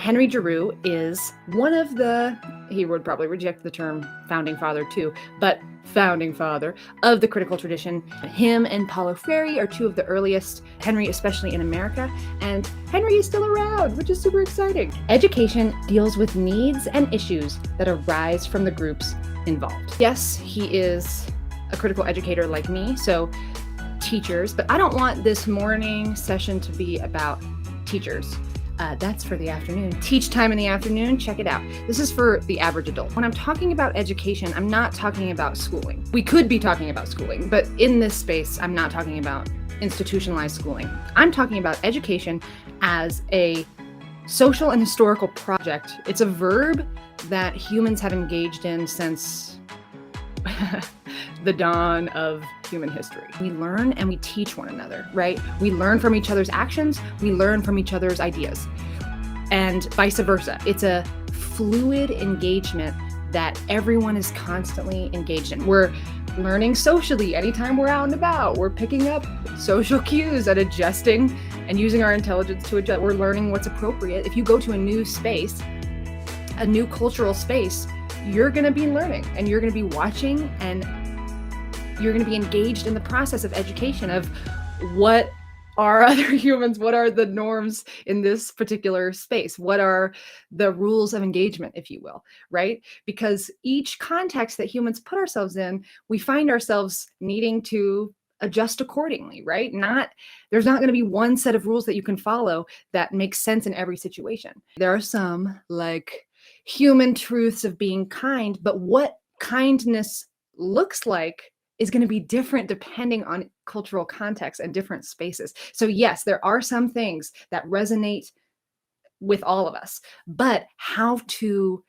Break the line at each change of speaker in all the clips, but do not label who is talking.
Henry Giroux is one of the, he would probably reject the term founding father too, but founding father of the critical tradition. Him and Paulo Freire are two of the earliest, Henry especially in America, and Henry is still around, which is super exciting. Education deals with needs and issues that arise from the groups involved. Yes, he is a critical educator like me, so teachers, but I don't want this morning session to be about teachers. That's for the afternoon. Teach time in the afternoon, check it out. This is for the average adult. When I'm talking about education, I'm not talking about schooling. We could be talking about schooling, but in this space, I'm not talking about institutionalized schooling. I'm talking about education as a social and historical project. It's a verb that humans have engaged in since the dawn of human history. We learn and we teach one another, right? We learn from each other's actions, we learn from each other's ideas, and vice versa. It's a fluid engagement that everyone is constantly engaged in. We're learning socially anytime we're out and about. We're picking up social cues and adjusting and using our intelligence to adjust. We're learning what's appropriate. If you go to a new space, a new cultural space, you're going to be learning and you're going to be watching and you're going to be engaged in the process of education of what are other humans, what are the norms in this particular space, what are the rules of engagement, if you will, right? Because each context that humans put ourselves in, we find ourselves needing to adjust accordingly, right? There's not going to be one set of rules that you can follow that makes sense in every situation. There are some like human truths of being kind, but what kindness looks like is going to be different depending on cultural context and different spaces. So yes, there are some things that resonate with all of us, but how to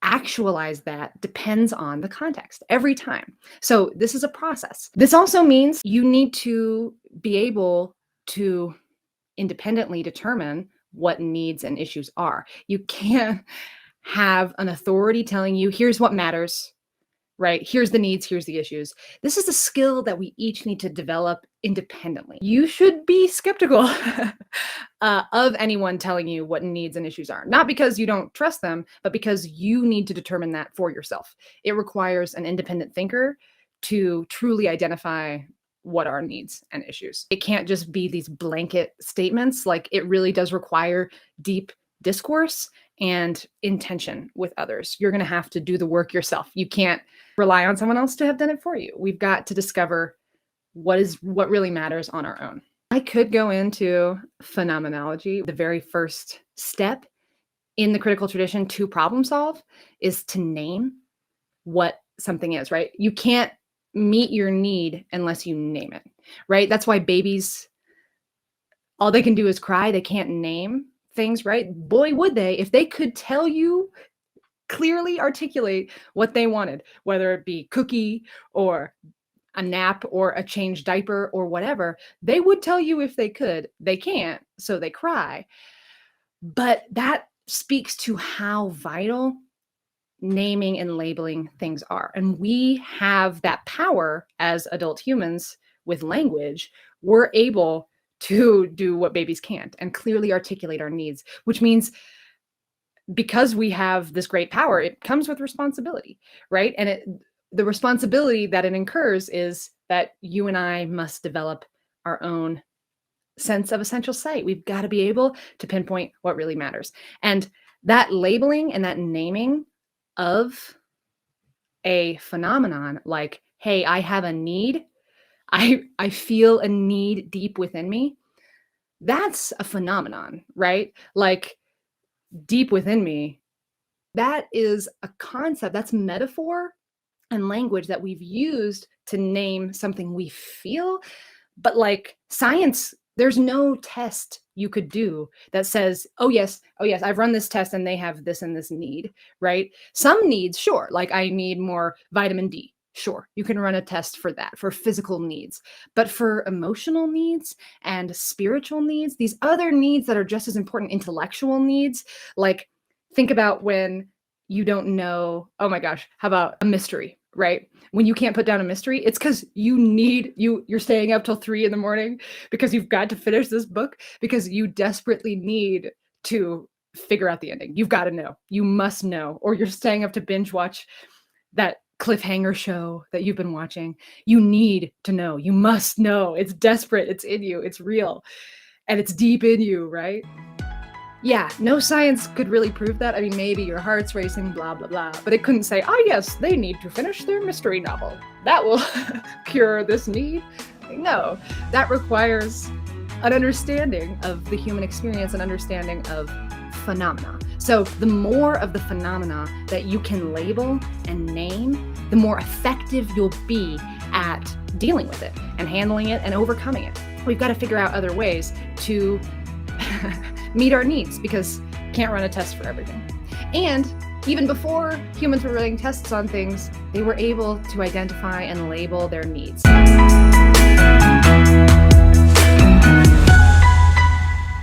actualize that depends on the context every time. So this is a process. This also means you need to be able to independently determine what needs and issues are. You can't have an authority telling you, here's what matters, right? Here's the needs, here's the issues. This is a skill that we each need to develop independently. You should be skeptical of anyone telling you what needs and issues are, not because you don't trust them, but because you need to determine that for yourself. It requires an independent thinker to truly identify what are needs and issues. It can't just be these blanket statements. Like, it really does require deep discourse and intention with others. You're going to have to do the work yourself. You can't rely on someone else to have done it for you. We've got to discover what really matters on our own. I could go into phenomenology. The very first step in the critical tradition to problem solve is to name what something is, right? You can't meet your need unless you name it, right? That's why babies, all they can do is cry. They can't name things, right? Boy, would they, if they could tell you, clearly articulate what they wanted, whether it be cookie or a nap or a changed diaper or whatever, they would tell you if they could. They can't, so they cry. But that speaks to how vital naming and labeling things are. And we have that power as adult humans with language. We're able to do what babies can't and clearly articulate our needs, which means because we have this great power, it comes with responsibility, right? And the responsibility that it incurs is that you and I must develop our own sense of essential sight. We've got to be able to pinpoint what really matters. And that labeling and that naming of a phenomenon like, hey, I have a need, I feel a need deep within me, that's a phenomenon, right? Like, deep within me, that is a concept, that's metaphor and language that we've used to name something we feel. But like science, there's no test you could do that says, oh yes, I've run this test and they have this and this need, right? Some needs, sure, like I need more vitamin D. Sure, you can run a test for that, for physical needs. But for emotional needs and spiritual needs, these other needs that are just as important, intellectual needs, like think about when you don't know, oh my gosh, how about a mystery, right? When you can't put down a mystery, it's because you're staying up till 3 a.m. because you've got to finish this book, because you desperately need to figure out the ending. You've got to know. You must know, or you're staying up to binge watch that cliffhanger show that you've been watching. You need to know. You must know. It's desperate. It's in you. It's real. And it's deep in you, right? Yeah, no science could really prove that. I mean, maybe your heart's racing, blah, blah, blah. But it couldn't say, oh, yes, they need to finish their mystery novel. That will cure this need. No, that requires an understanding of the human experience, an understanding of phenomena. So the more of the phenomena that you can label and name, the more effective you'll be at dealing with it and handling it and overcoming it. We've got to figure out other ways to meet our needs, because can't run a test for everything. And even before humans were running tests on things, they were able to identify and label their needs.